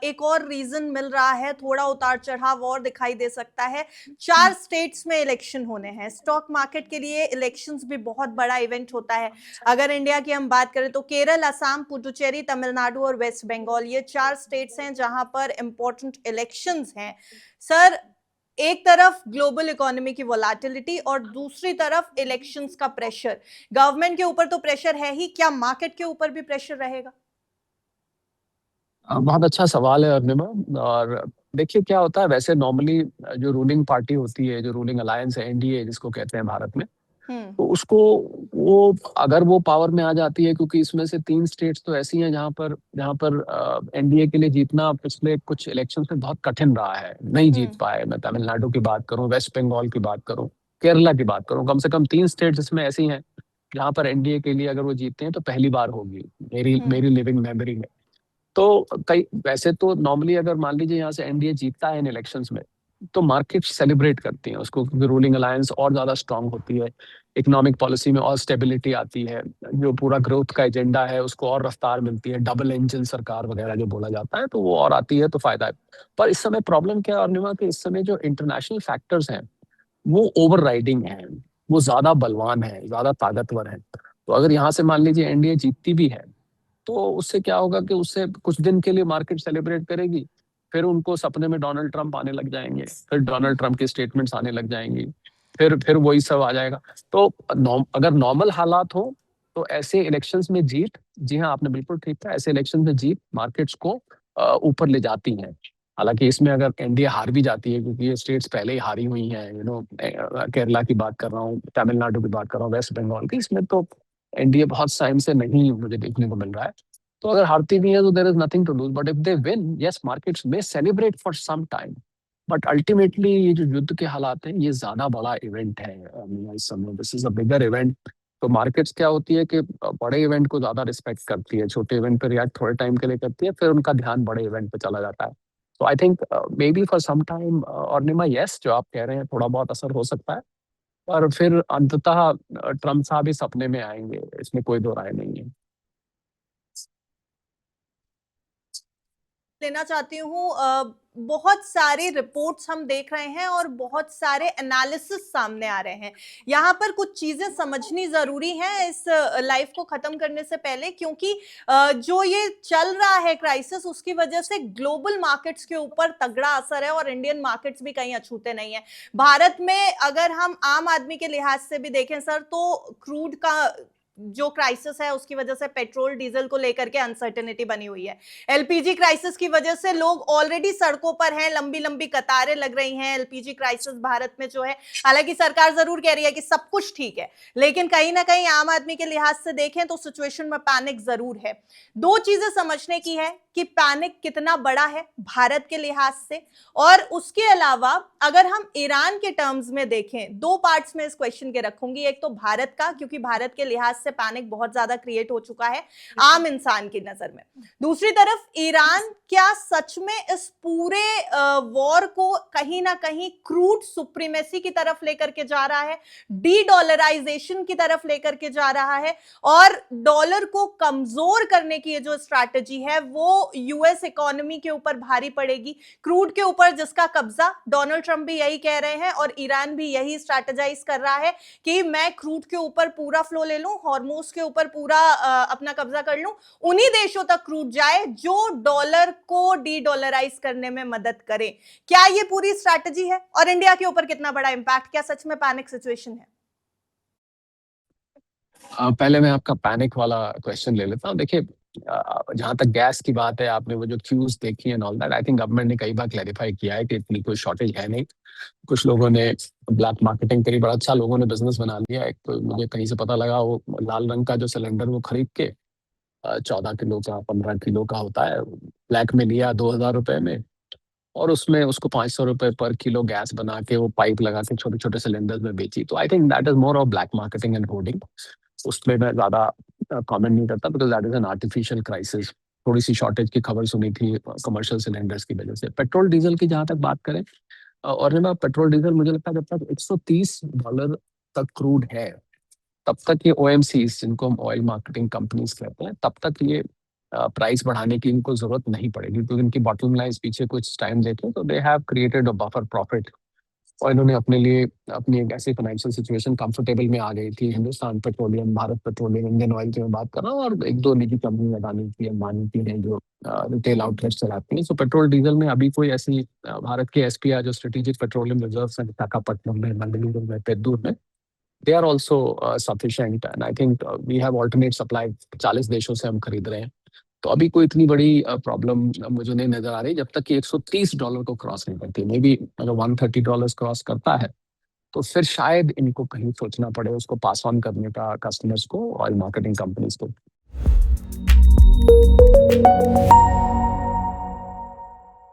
एक और रीजन मिल रहा है, थोड़ा उतार चढ़ाव और दिखाई दे सकता है। 4 स्टेट्स में इलेक्शन होने हैं। स्टॉक मार्केट के लिए इलेक्शंस भी बहुत बड़ा इवेंट होता है। अगर इंडिया की हम बात करें तो केरल, असम, पुडुचेरी, तमिलनाडु और वेस्ट बंगाल, ये 4 स्टेट्स हैं जहां पर इंपॉर्टेंट इलेक्शंस हैं। सर, एक तरफ ग्लोबल इकोनॉमी की वोलाटिलिटी और दूसरी तरफ इलेक्शंस का प्रेशर। गवर्नमेंट के ऊपर तो प्रेशर है ही, क्या मार्केट के ऊपर भी प्रेशर रहेगा? बहुत अच्छा सवाल है अर्निमा। और देखिए क्या होता है, वैसे नॉर्मली जो रूलिंग पार्टी होती है, जो रूलिंग अलायंस है, एनडीए जिसको कहते हैं भारत में, हम्म। तो उसको वो अगर वो पावर में आ जाती है, क्योंकि इसमें से 3 स्टेट्स तो ऐसी हैं जहाँ पर एनडीए के लिए जीतना पिछले कुछ इलेक्शन में बहुत कठिन रहा है, नहीं जीत हम्म। पाए। मैं तमिलनाडु की बात करूं, वेस्ट बंगाल की बात करूं, केरला की बात करूं, कम से कम 3 स्टेट्स इसमें ऐसी हैं जहाँ पर एनडीए के लिए अगर वो जीतते हैं तो पहली बार होगी मेरी हम्म। मेरी लिविंग मेमोरी में। तो कई वैसे तो नॉर्मली अगर मान लीजिए यहाँ से एनडीए जीतता है इन इलेक्शंस में, तो मार्केट सेलिब्रेट करती हैं उसको, क्योंकि रूलिंग अलायंस और ज्यादा स्ट्रांग होती है, इकोनॉमिक पॉलिसी में और स्टेबिलिटी आती है, जो पूरा ग्रोथ का एजेंडा है उसको और रफ्तार मिलती है, डबल इंजन सरकार वगैरह जो बोला जाता है, तो वो और आती है, तो फायदा है। पर इस समय प्रॉब्लम क्या है अर्निमा, कि इस समय जो इंटरनेशनल फैक्टर्स हैं वो ओवर राइडिंग है, वो ज्यादा बलवान है, ज्यादा ताकतवर है। तो अगर यहाँ से मान लीजिए एनडीए जीतती भी है, तो उससे क्या होगा कि उससे कुछ दिन के लिए मार्केट सेलिब्रेट करेगी, फिर उनको सपने में डोनाल्ड ट्रंप आने लग जाएंगे, फिर डोनाल्ड ट्रंप की स्टेटमेंट्स आने लग जाएंगी, फिर वही सब आ जाएगा। तो अगर नॉर्मल हालात हो तो ऐसे इलेक्शंस में जीत, जी हाँ आपने बिल्कुल ठीक कहा, ऐसे इलेक्शंस में जीत मार्केट्स को ऊपर ले जाती हैं। हालांकि इसमें अगर एनडीए हार भी जाती है, क्योंकि ये स्टेट्स पहले ही हारी हुई हैं, केरला की बात कर रहा हूँ, तमिलनाडु की बात कर रहा हूँ, वेस्ट बंगाल की, इसमें तो एनडीए बहुत टाइम से नहीं मुझे देखने को मिल रहा है। तो अगर हारती भी है तो there is nothing to lose, but if they win, yes markets में celebrate for some time. But ultimately ये जो युद्ध के हालात हैं, ये ज्यादा बड़ा इवेंट है इस समय, this is a bigger event. तो मार्केट्स क्या होती है कि बड़े इवेंट को ज्यादा रिस्पेक्ट करती है, छोटे इवेंट पे रिएक्ट थोड़े टाइम के लिए करती है, फिर उनका ध्यान बड़े इवेंट पे चला जाता है। तो I think maybe for some time और निमा, यस जो आप कह रहे हैं थोड़ा बहुत असर हो सकता है, पर फिर अंततः ट्रम्प साहब ही सपने में आएंगे, इसमें कोई दो राय नहीं है। लेना चाहती हूँ। बहुत सारे रिपोर्ट्स हम देख रहे हैं और बहुत सारे एनालिसिस सामने आ रहे हैं। यहाँ पर कुछ चीजें समझनी जरूरी है इस लाइफ को खत्म करने से पहले, क्योंकि जो ये चल रहा है क्राइसिस, उसकी वजह से ग्लोबल मार्केट्स के ऊपर तगड़ा असर है और इंडियन मार्केट्स भी कहीं अछूते नहीं है। भारत में अगर हम आम आदमी के लिहाज से भी देखें सर, तो क्रूड का जो क्राइसिस है उसकी वजह से पेट्रोल डीजल को लेकर के अनसर्टेनिटी बनी हुई है। एलपीजी क्राइसिस की वजह से लोग ऑलरेडी सड़कों पर हैं, लंबी लंबी कतारें लग रही हैं। एलपीजी क्राइसिस भारत में जो है, हालांकि सरकार जरूर कह रही है कि सब कुछ ठीक है, लेकिन कहीं ना कहीं आम आदमी के लिहाज से देखें तो सिचुएशन में पैनिक जरूर है। दो चीजें समझने की है कि पैनिक कितना बड़ा है भारत के लिहाज से, और उसके अलावा अगर हम ईरान के टर्म्स में देखें, दो पार्ट्स में इस क्वेश्चन के रखूंगी। एक तो भारत का, क्योंकि भारत के लिहाज से पैनिक बहुत ज्यादा क्रिएट हो चुका है आम इंसान की नजर में। दूसरी तरफ ईरान क्या सच में इस पूरे वॉर को कहीं ना कहीं क्रूड सुप्रीमेसी की तरफ लेकर के जा रहा है, डी डॉलराइजेशन की तरफ लेकर के जा रहा है, और डॉलर को कमजोर करने की जो स्ट्रैटेजी है वो यूएस इकोनॉमी के ऊपर भारी पड़ेगी, क्रूड के ऊपर जिसका कब्जा डोनाल्ड ट्रंप भी यही कह रहे हैं और ईरान भी यही स्ट्रैटेजाइज कर रहा है कि मैं क्रूड के ऊपर पूरा फ्लो ले लूं, हॉर्मोज के ऊपर पूरा अपना कब्जा कर लूं, उन्हीं देशों तक क्रूड जाए जो डॉलर को डी डॉलराइज करने में मदद करे। क्या ये पूरी स्ट्रैटेजी है और इंडिया के ऊपर कितना बड़ा इंपैक्ट? क्या सच में पैनिक सिचुएशन है? पहले मैं आपका पैनिक वाला क्वेश्चन ले लेता हूँ। देखिए जहां तक गैस की बात है, आपने वो जो क्यूज देखी है all that, I think government ने कई बार क्लैरिफाई किया है कि इतनी कोई शॉर्टेज है नहीं। कुछ लोगों ने ब्लैक मार्केटिंग करी, बड़ा अच्छा लोगों ने बिजनेस बना लिया। एक तो मुझे कहीं से पता लगा, वो लाल रंग का जो सिलेंडर वो खरीद के 14 किलो का 15 किलो का होता है, ब्लैक में लिया 2,000 रुपए में, और उसमें उसको 500 रुपए पर किलो गैस बना के वो पाइप लगा के छोटे छोटे सिलेंडर्स में बेची। तो I think that is more of black marketing and hoarding. उसमें मैं ज्यादा कमेंट नहीं करता, because that is an artificial crisis. थोड़ी सी शॉर्टेज की खबर सुनी थी कमर्शियल सिलेंडर्स की वजह से। पेट्रोल डीजल की जहां तक बात करें, और मैं पेट्रोल डीजल मुझे लगता है जब तक $130 तक क्रूड है, तब तक ये ओएमसी जिनको हम ऑयल मार्केटिंग कंपनीज कहते हैं, तब तक ये प्राइस बढ़ाने की इनको जरूरत नहीं पड़ेगी, क्योंकि इनकी बॉटम लाइन्स पीछे कुछ टाइम देखें तो they have created a buffer profit, और इन्होंने अपने लिए अपनी एक ऐसी फाइनेंशियल सिचुएशन कंफर्टेबल में आ गई थी। Hindustan petroleum, Bharat petroleum, Indian oil की मैं बात कर रहा हूँ, और एक दो निजी कंपनी अडानी की, अंबानी की हैं जो रिटेल आउटलेट्स चलाती हैं। सो पेट्रोल डीजल में अभी कोई ऐसी भारत के एसपीआर जो स्ट्रेटेजिक पेट्रोलियम रिजर्व हैं विशाखापट्टनम में, मंगलुरु में, पेद्दूर में, they are also sufficient, and I think we have alternate supply. 40 देशों से हम खरीद रहे हैं, तो अभी कोई इतनी बड़ी प्रॉब्लम मुझे नहीं नजर आ रही, जब तक कि $130 को क्रॉस नहीं करती। मे बी अगर $130 क्रॉस करता है तो फिर शायद इनको कहीं सोचना पड़े उसको पास ऑन करने का कस्टमर्स को, ऑयल मार्केटिंग कंपनीज को।